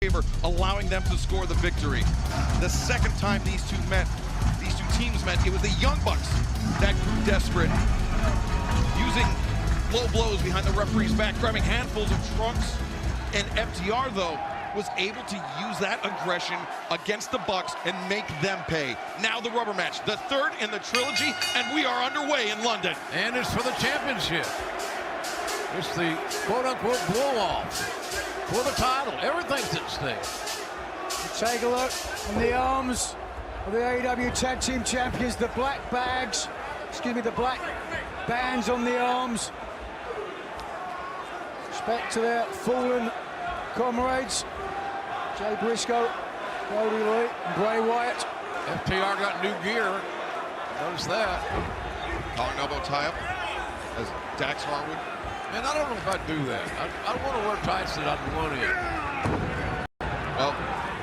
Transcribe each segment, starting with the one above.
favor, allowing them to score the victory. The second time these two teams met, it was the Young Bucks that grew desperate, using low blows behind the referee's back, grabbing handfuls of trunks. And f.t.r, though, was able to use that aggression against the Bucks and make them pay. Now the rubber match, the third in the trilogy, and we are underway in London. And it's for the championship. It's the quote-unquote blow-off for the title. Everything's at stake. Take a look on the arms of the AEW Tag Team Champions, the black bags, the black bands on the arms. Respect to their fallen comrades, Jay Briscoe, Cody Lee, and Bray Wyatt. f.t.r got new gear. Notice that. Collar and elbow tie-up as Dax Harwood. Man, I don't know if I'd do that. I don't want to wear tights that I'd want in. Well,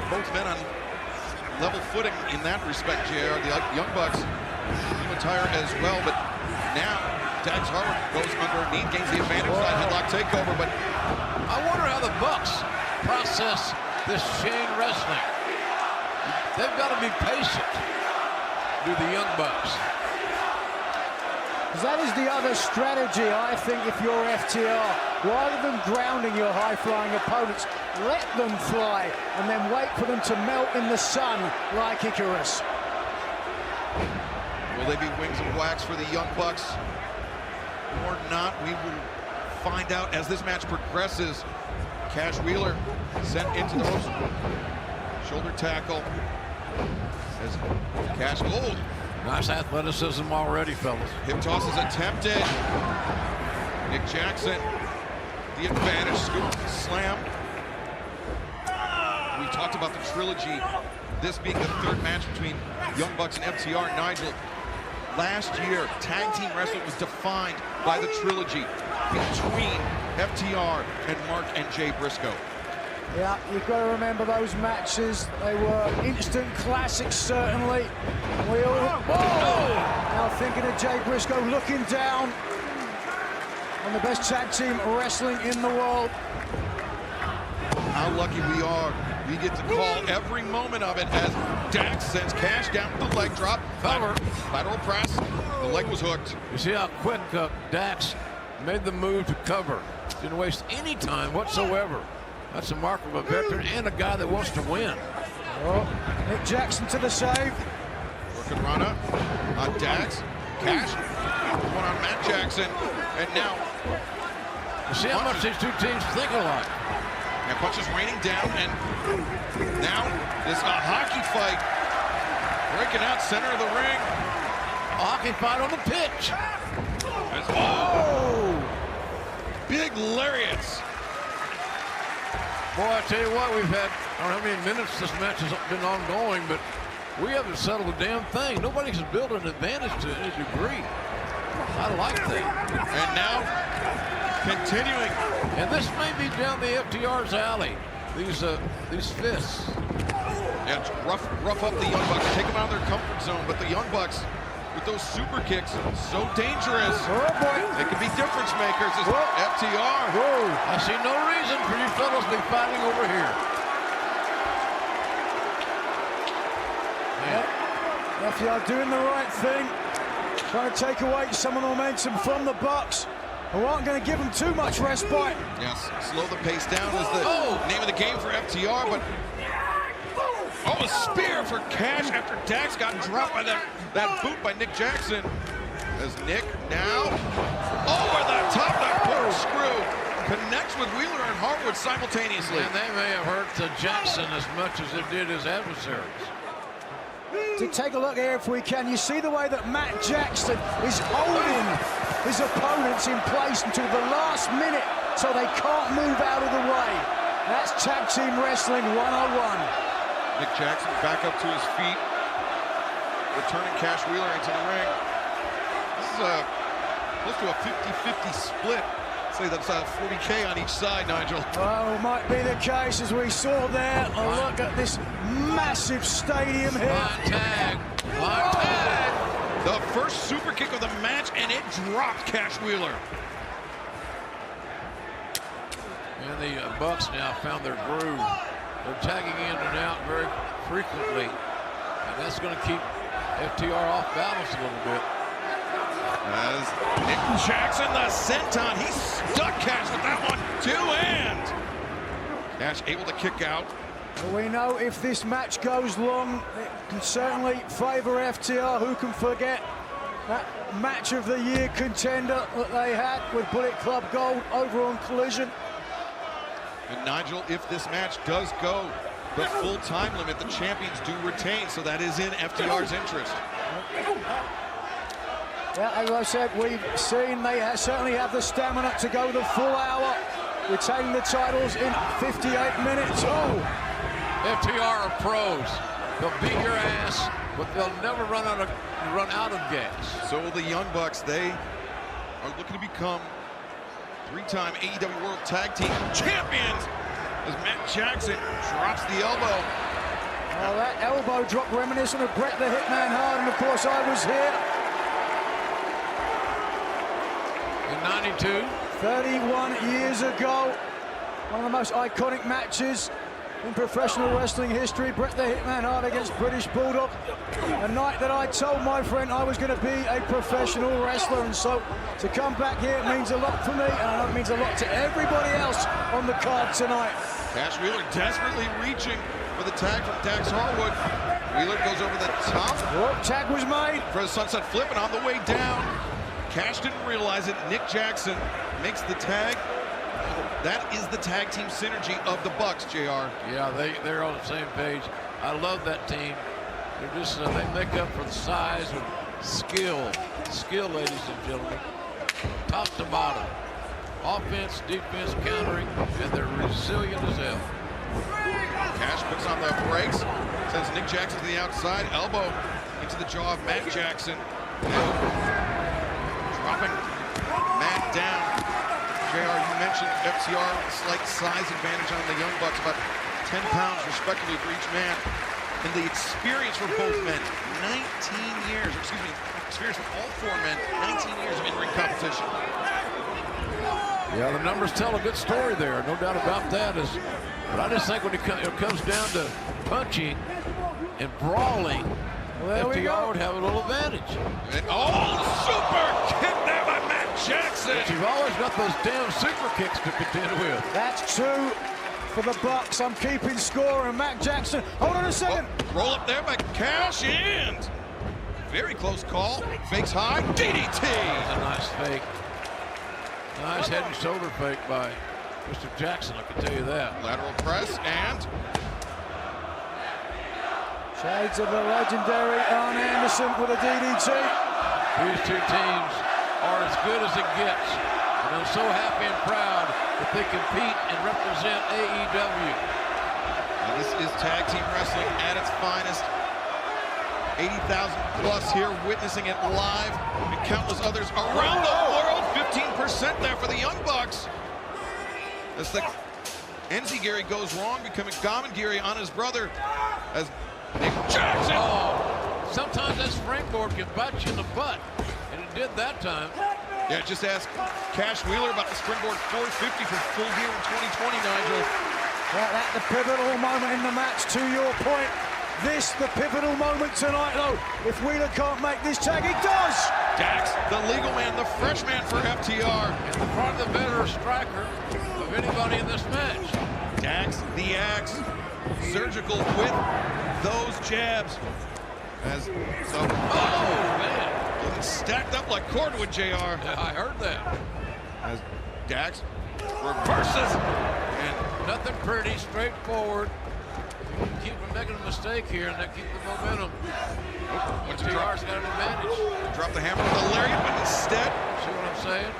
both men on level footing in that respect, JR. The Young Bucks, McIntyre as well, but now Dax Harwood goes underneath, gains the advantage, side headlock takeover, but I wonder how the Bucks process this chain wrestling. They've got to be patient, do the Young Bucks. That is the other strategy, I think, if you're f.t.r. Rather than grounding your high-flying opponents, let them fly and then wait for them to melt in the sun like Icarus. Will they be wings of wax for the Young Bucks or not? We will find out as this match progresses. Cash Wheeler sent into the ropes. Shoulder tackle as Cash Gold. Nice athleticism already, fellas. Hip toss is attempted. Nick Jackson, the advantage, scoop, slam. We talked about the trilogy, this being the third match between Young Bucks and f.t.r. Nigel, last year, tag team wrestling was defined by the trilogy between f.t.r. and Mark and Jay Briscoe. Yeah, you've got to remember those matches. They were instant classics, certainly. We all... Whoa! Now thinking of Jay Briscoe looking down on the best tag team wrestling in the world. How lucky we are. We get to call every moment of it as Dax sends Cash down with the leg drop. Cover. Lateral press. The leg was hooked. You see how quick Dax made the move to cover. Didn't waste any time whatsoever. That's a mark of a veteran and a guy that wants to win. Oh, Nick Jackson to the save. Working Rana on Dax. Cash. One on Matt Jackson. And now... You see how much these two teams think alike. And punches raining down, and now this hockey fight breaking out center of the ring. A hockey fight on the pitch. Oh! Big lariats. Boy, I tell you what, we've had, I don't know how many minutes this match has been ongoing, but we haven't settled a damn thing. Nobody has built an advantage to any degree. I like that. And now, continuing. And this may be down the f.t.r.'s alley. These fists. Yeah, rough up the Young Bucks, take them out of their comfort zone, but the Young Bucks, with those super kicks, so dangerous. Oh boy. They could be difference makers as f.t.r. Whoa. I see no reason for you fellows to be fighting over here. f.t.r. doing the right thing. Trying to take away some of the momentum from the Bucks, who aren't going to give them too much respite. Yes, slow the pace down is the name of the game for f.t.r., but a spear for Cash after Dax got dropped by that boot by Nick Jackson. As Nick now over the top, that corkscrew connects with Wheeler and Harwood simultaneously. And they may have hurt Jackson as much as it did his adversaries. To take a look here if we can, you see the way that Matt Jackson is holding his opponents in place until the last minute so they can't move out of the way. That's Tag Team Wrestling 101. Nick Jackson back up to his feet, returning Cash Wheeler into the ring. This is close to a 50-50 split. Say that's 40K on each side, Nigel. Well, might be the case as we saw there. A look at this massive stadium here. Line tag. Line tag. The first super kick of the match, and it dropped Cash Wheeler. And the Bucks now found their groove. They're They're tagging in and out very frequently, and that's going to keep f.t.r. off balance a little bit. As Nick Jackson, the senton, he stuck Cash with that one, 2-hand. Cash able to kick out. Well, we know if this match goes long, it can certainly favor f.t.r. Who can forget that match of the year contender that they had with Bullet Club Gold over on Collision. And Nigel, if this match does go the full time limit, the champions do retain, so that is in f.t.r.'s interest. Yeah, as I said, we've seen they certainly have the stamina to go the full hour, retaining the titles in 58 minutes. Oh! f.t.r. are pros. They'll beat your ass, but they'll never run out of gas. So will the Young Bucks. They are looking to become three-time AEW World Tag Team Champions as Matt Jackson drops the elbow. Oh, that elbow drop reminiscent of Bret the Hitman Hart, and of course I was here. In '92. 31 years ago, one of the most iconic matches in professional wrestling history, Bret the Hitman Hart against British Bulldog. A night that I told my friend I was going to be a professional wrestler, and so to come back here means a lot for me, and I know it means a lot to everybody else on the card tonight. Cash Wheeler desperately reaching for the tag from Dax Harwood. Wheeler goes over the top. Oh, tag was made. For the sunset flip, and on the way down, Cash didn't realize it. Nick Jackson makes the tag. That is the tag team synergy of the Bucks, JR. Yeah, they're on the same page. I love that team. They're just they make up for the size and skill, ladies and gentlemen, top to bottom. Offense, defense, countering, and they're resilient as hell. Cash puts on the brakes, sends Nick Jackson to the outside, elbow into the jaw of Matt Jackson. Dropping Matt down. JR, you mentioned f.t.r. slight size advantage on the Young Bucks, about 10 pounds respectively for each man. And the experience for both men, 19 years, experience for all four men, 19 years of in-ring competition. Yeah, the numbers tell a good story there, no doubt about that. But I just think when it comes down to punching and brawling, f.t.r. would have a little advantage. And, oh, super kick there by Matt Jackson. But you've always got those damn super kicks to contend with. That's two for the Bucks. I'm keeping score, and Matt Jackson. Hold on a second. Oh, roll up there by Cash, and very close call. Fakes high, DDT. That's a nice fake. Nice head and shoulder fake by Mr. Jackson, I can tell you that. Lateral press, and shades of the legendary Arn Anderson with a DDT. These two teams are as good as it gets, and I'm so happy and proud that they compete and represent AEW. And this is tag team wrestling at its finest. 80,000 plus here witnessing it live, and countless others around the world. 15% there for the Young Bucks. As the Enziguri goes wrong, becoming Gamengiri on his brother as Nick Jackson. Oh, sometimes that springboard can bite you in the butt, and it did that time. Yeah, just ask Cash Wheeler about the springboard 450 for full gear in 2020, Nigel. Well, that's the pivotal moment in the match, to your point. This, the pivotal moment tonight, though. If Wheeler can't make this tag, he does! Dax, the legal man, the fresh man for f.t.r. And probably the better striker of anybody in this match. Dax, the axe, surgical with those jabs. As so, oh man, getting stacked up like cordwood, JR. Yeah, I heard that. As Dax reverses, and nothing pretty, straightforward. Keep from making a mistake here, and then keep the momentum. f.t.r.'s got an advantage. Drop the hammer with a lariat, but instead, see what I'm saying?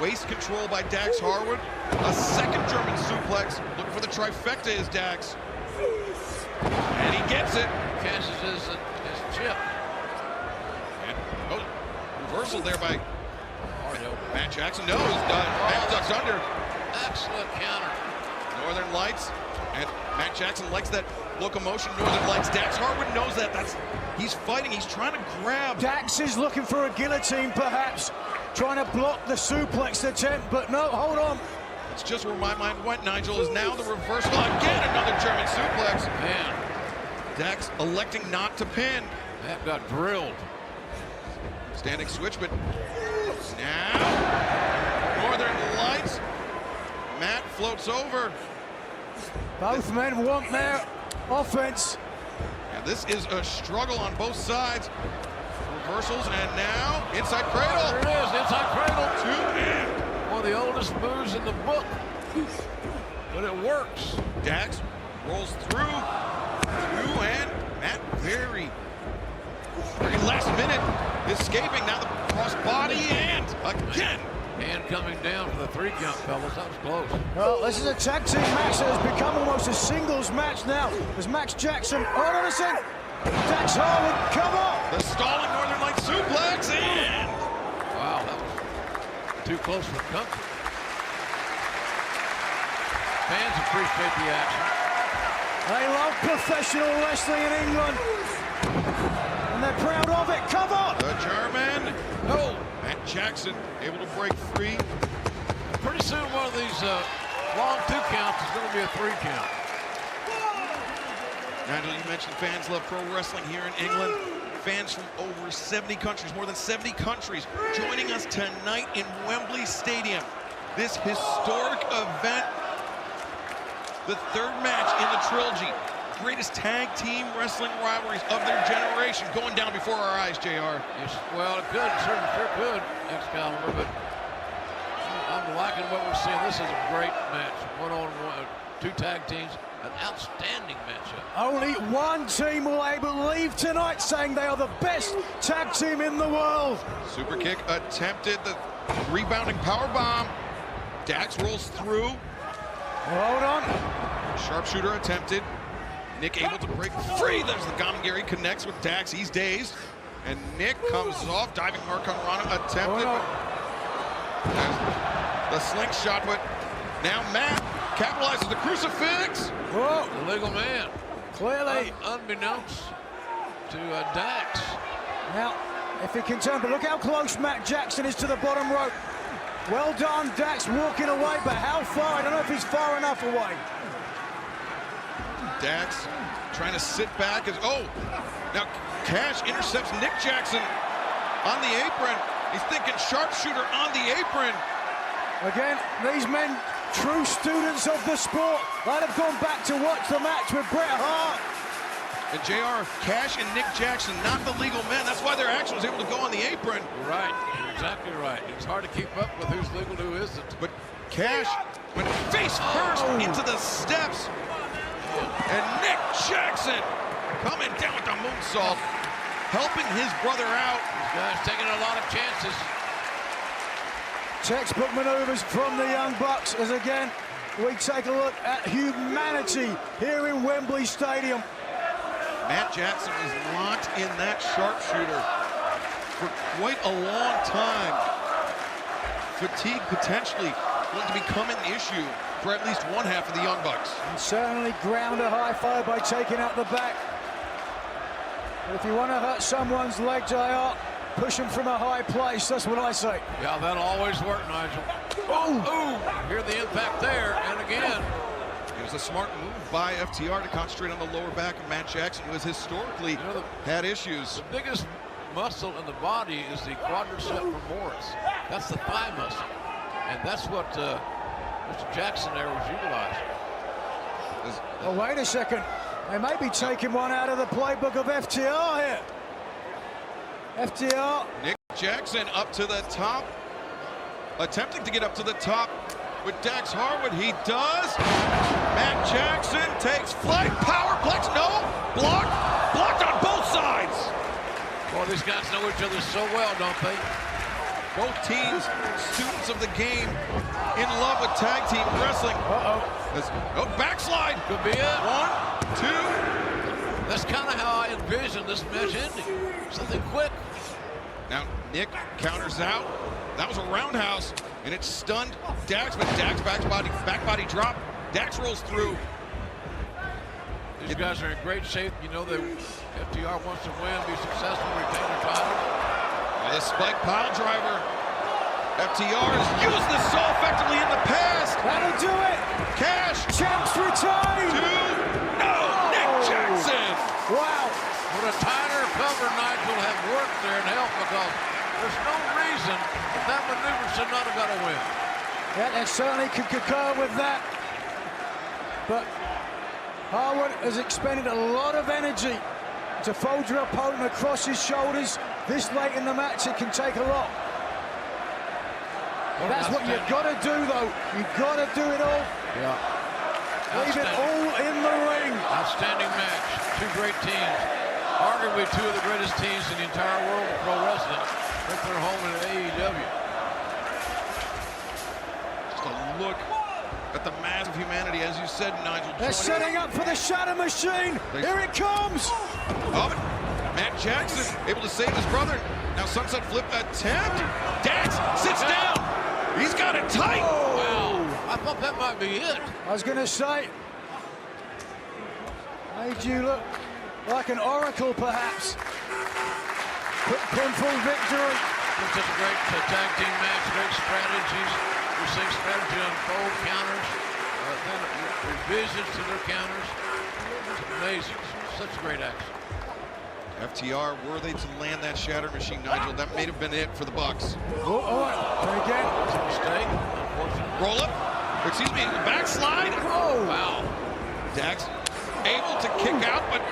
Waist control by Dax Harwood. A second German suplex. Looking for the trifecta is Dax. And he gets it. Catches his chip. And, oh, reversal there by Matt Jackson. No, he's done. Matt ducks under. Excellent counter. Northern Lights. And Matt Jackson likes that locomotion. Northern Lights. Dax Harwood knows that. He's fighting. He's trying to grab. Dax is looking for a guillotine, perhaps. Trying to block the suplex attempt, but no, hold on. That's just where my mind went, Nigel, is now the reversal. Again, another German suplex. Man, Dax electing not to pin. that got drilled. Standing switch, but now Northern Lights. Matt floats over. Both men want their offense. And this is a struggle on both sides. Reversals, and now inside cradle. There it is, inside cradle. 2 and One of the oldest moves in the book, but it works. Dax rolls through. 2 and Matt very last minute escaping. Now the cross body and again. And coming down for the 3 count, fellas. That was close. Well, this is a tag team match that has become almost a singles match now. As Max Jackson, hold on a second. Dax Harwood, come on. The stalling Northern Light suplex and Wow, that was too close for comfort. Fans appreciate the action. They love professional wrestling in England. And they're proud of it. Come on. the German. No. Matt Jackson able to break free. Pretty soon one of these long 2 counts is going to be a 3 count. Nigel, you mentioned fans love pro wrestling here in England. Fans from over 70 countries, more than 70 countries, joining us tonight in Wembley Stadium. This historic event, the 3rd match in the trilogy. Greatest tag team wrestling rivalries of their generation going down before our eyes, JR. Yes, well, it could, sure could, Excalibur, but I'm liking what we're seeing. This is a great match. 1-on-1, 2 tag teams, an outstanding matchup. Only one team will able to leave tonight saying they are the best tag team in the world. Super kick attempted, the rebounding power bomb. Dax rolls through. Hold on. Sharpshooter attempted. Nick able to break free. There's the Gamgiri, connects with Dax. He's dazed. And Nick comes off. Diving Hurricane Rana attempted. There's the slingshot, but now Matt capitalizes the crucifix. Whoa. The legal man. Clearly. Unbeknownst to Dax. Now, if he can turn, but look how close Matt Jackson is to the bottom rope. Well done, Dax walking away, but how far? I don't know if he's far enough away. Dax trying to sit back as, oh, now Cash intercepts Nick Jackson on the apron. He's thinking sharpshooter on the apron. Again, these men, true students of the sport. They'd have gone back to watch the match with Bret Hart. And JR, Cash and Nick Jackson, not the legal men. That's why their action was able to go on the apron. Right, you're exactly right. It's hard to keep up with who's legal and who isn't. But Cash went face first into the steps. And Nick Jackson coming down with the moonsault, helping his brother out. These guys taking a lot of chances. Textbook maneuvers from the Young Bucks as again we take a look at humanity here in Wembley Stadium. Matt Jackson was locked in that sharpshooter for quite a long time. Fatigue potentially going to become an issue for at least one half of the Young Bucks. And certainly ground a high five by taking out the back. But if you want to hurt someone's leg, JR, push them from a high place. That's what I say. Yeah, that'll always work, Nigel. Oh, hear the impact there, and again. It was a smart move by f.t.r. to concentrate on the lower back of Matt Jackson, who has historically had issues. The biggest muscle in the body is the quadricep femoris. That's the thigh muscle, and that's what Mr. Jackson there was utilizing. Oh, wait a second. They may be taking one out of the playbook of f.t.r. here. f.t.r. Nick Jackson up to the top, attempting to get up to the top with Dax Harwood. He does. Matt Jackson takes flight, powerplex, no, blocked on both sides. Well, these guys know each other so well, don't they? Both teams, students of the game, in love with tag team wrestling. Oh, backslide. Could be it. 1, 2. That's kind of how I envision this match ending. Something quick. Now Nick counters out. That was a roundhouse, and it stunned Dax, but Dax back body drop. Dax rolls through. These guys are in great shape. You know that f.t.r. wants to win, be successful, retain their title. The spike pile driver. FTR has used this so effectively in the past. That'll do it. Cash. Champs retain. Nick Jackson. Wow. With a tighter cover, Nigel had worked there and helped, because there's no reason that maneuver should not have got a win. Yeah, they certainly could concur with that. But Harwood has expended a lot of energy to fold your opponent across his shoulders. This late in the match, it can take a lot. That's what you've got to do, though. You've got to do it all. Yeah. Leave it all in the ring. Outstanding match. Two great teams. Arguably two of the greatest teams in the entire world of pro wrestling. Make their home in AEW. Just a look at the mass of humanity, as you said, Nigel. They're setting up for the Shatter Machine. Here it comes. Oh, Matt Jackson able to save his brother. Now sunset flip attempt. Dax sits down. He's got it tight. Wow. I thought that might be it. I was going to say, made you look like an oracle, perhaps. Pinfall victory. It's just a great tag team match, great strategies. We're seeing strategy unfold, counters, then revisions to their counters. It's amazing. Such great action. FTR worthy to land that Shatter Machine, Nigel. That may have been it for the Bucks. And again. It's a mistake, unfortunately. Roll up. Excuse me, backslide. Oh, Wow. Dax able to kick out, but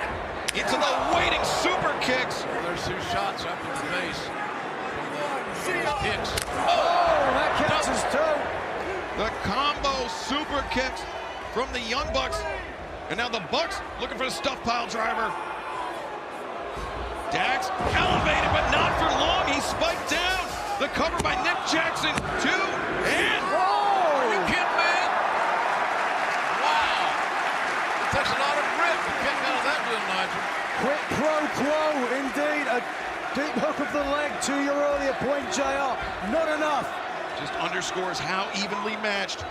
into the waiting super kicks. There's two shots up in the face. Kicks. Oh, that counts as two. The combo super kicks from the Young Bucks. And now the Bucks looking for the stuff pile driver. Dax elevated, but not for long. He spiked down. The cover by Nick Jackson. 2 and... Oh! Are you kidding me? Wow. It takes a lot of grit to kick out of that deal, Nigel. Quid pro quo, indeed. A deep hook of the leg to your earlier point, JR. Not enough. Just underscores how evenly matched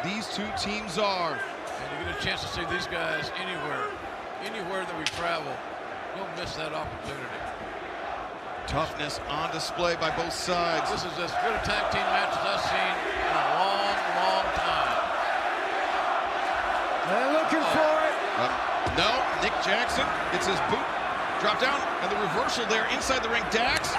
these two teams are. And you get a chance to see these guys anywhere that we travel. Don't miss that opportunity. Toughness on display by both sides. This is as good a tag team match as I've seen in a long, long time. They're looking for it. No, Nick Jackson gets his boot dropped down, and the reversal there inside the ring. Dax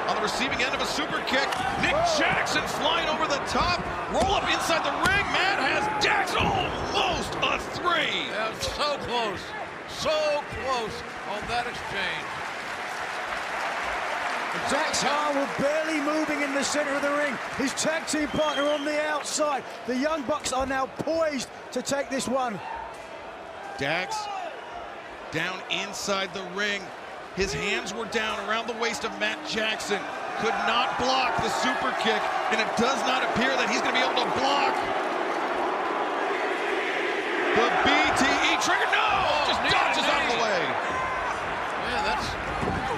on the receiving end of a super kick. Nick Jackson flying over the top. Roll up inside the ring. Matt has Dax almost a 3. Yeah, so close. So close on that exchange. Dax Harwood barely moving in the center of the ring. His tag team partner on the outside. The Young Bucks are now poised to take this one. Dax down inside the ring. His hands were down around the waist of Matt Jackson. Could not block the super kick, and it does not appear that he's going to be able to block the BTE trigger. No! Just dodges out of the way. Yeah, that's...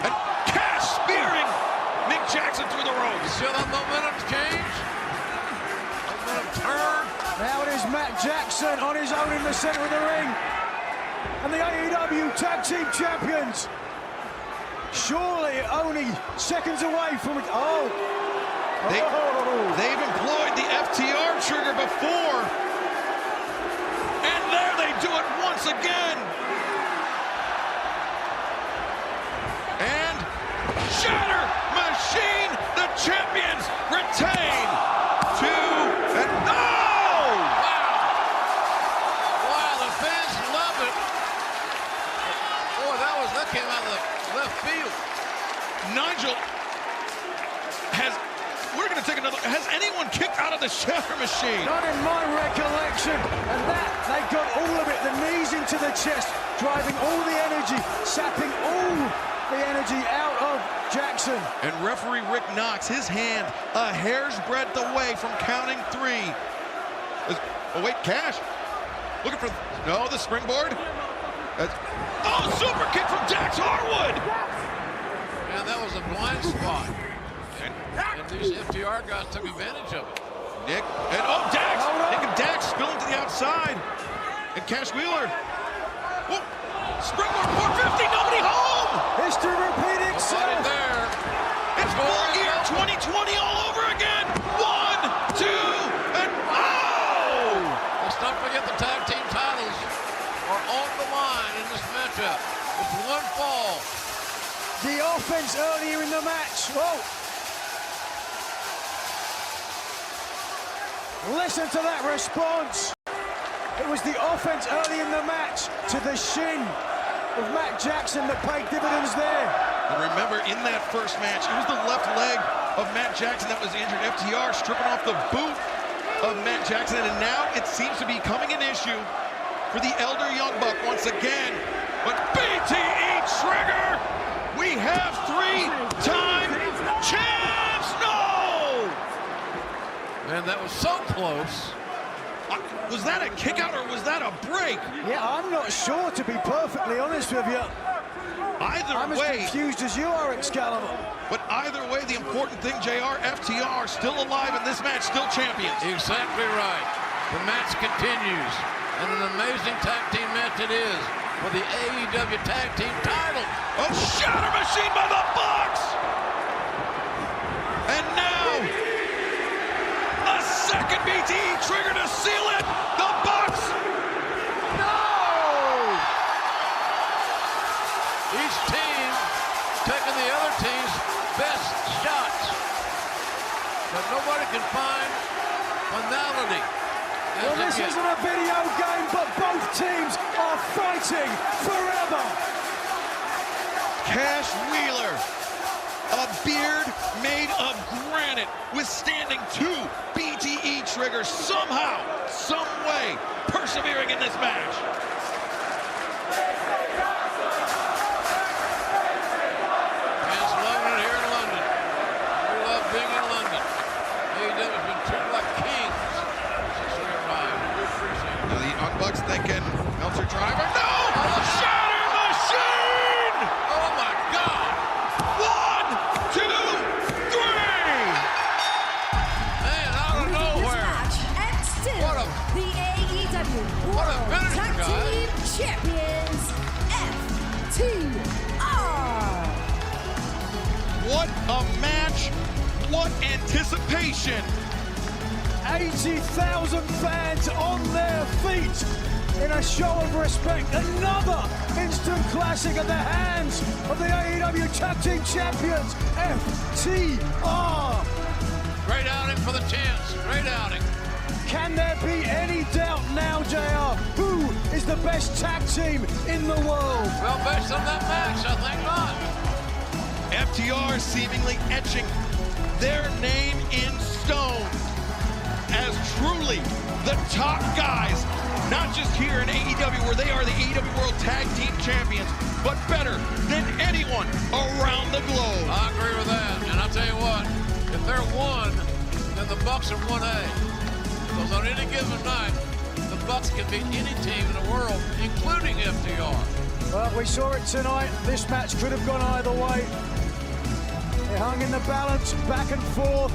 And Cash spearing Nick Jackson through the ropes. See that momentum change? Momentum turn. Now it is Matt Jackson on his own in the center of the ring. And the AEW Tag Team Champions. Surely only seconds away from it. Oh. They've employed the f.t.r. trigger before. And there they do it once again. And Shatter Machine, the champions, retain 2 and oh! Wow, the fans love it. Boy, that came out of the left field. Nigel we're going to take another. Has anyone kicked out of the Shatter Machine? Not in my recollection. And that, they got all of it. The knees into the chest, driving all the energy, sapping all the energy out of Jackson. And referee Rick Knox, his hand a hair's breadth away from counting 3. Oh, wait, Cash. Looking for, no, the springboard. Oh, super kick from Dax Harwood. Man, that was a blind spot. And these f.t.r. guys took advantage of it. Nick, and oh, Dax! Nick and Dax spilling to the outside. And Cash Wheeler. Whoa, springboard 450, nobody home! History repeating itself. There. It's full gear 2020 all over again! the line in this matchup. It's one fall. The offense earlier in the match. Whoa. Listen to that response. It was the offense early in the match to the shin of Matt Jackson that paid dividends there. And remember, in that first match, it was the left leg of Matt Jackson that was injured. FTR stripping off the boot of Matt Jackson, and now it seems to be becoming an issue for the elder Young Buck once again. But BTE Trigger, we have three-time champs. No! Man, that was so close. Was that a kick out or was that a break? Yeah, I'm not sure, to be perfectly honest with you. Either I'm as way, confused as you are, Excalibur. but either way, the important thing, JR, FTR still alive in this match, still champions. Exactly right. The match continues, and an amazing tag team match it is for the AEW Tag Team title. A shatter machine by the Bucks! And now, a second BTE Trigger to seal it! The Bucks! No! Each team taking the other team's best shots, but nobody can find finality. Well, this isn't a video game, but both teams are fighting forever. Cash Wheeler, a beard made of granite, withstanding two BTE Triggers, somehow, some way, persevering in this match. Fans loving it here in London. We love being in London. AEW has been treated like kings since we arrived. We appreciate it. Now the Young Bucks thinking, Meltzer driver, no! Shatter machine! Oh my God! 1, 2, 3! Man, out of nowhere! And still, What a- the AEW what a World finisher, Tag guys. Team Champions, f.t.r. What a match! What anticipation! 80,000 fans on their feet in a show of respect. Another instant classic at the hands of the AEW Tag Team Champions, f.t.r. Great outing for the champs. Great outing. Can there be any doubt now, JR? Who is the best tag team in the world? Well, based on that match, I think not. FTR seemingly etching their name in stone as truly the top guys, not just here in AEW where they are the AEW World Tag Team Champions, but better than anyone around the globe. I agree with that. And I'll tell you what, if they're one, then the Bucks are 1A. Because on any given night, the Bucks can beat any team in the world, including FTR. Well, we saw it tonight. This match could have gone either way. It hung in the balance, back and forth.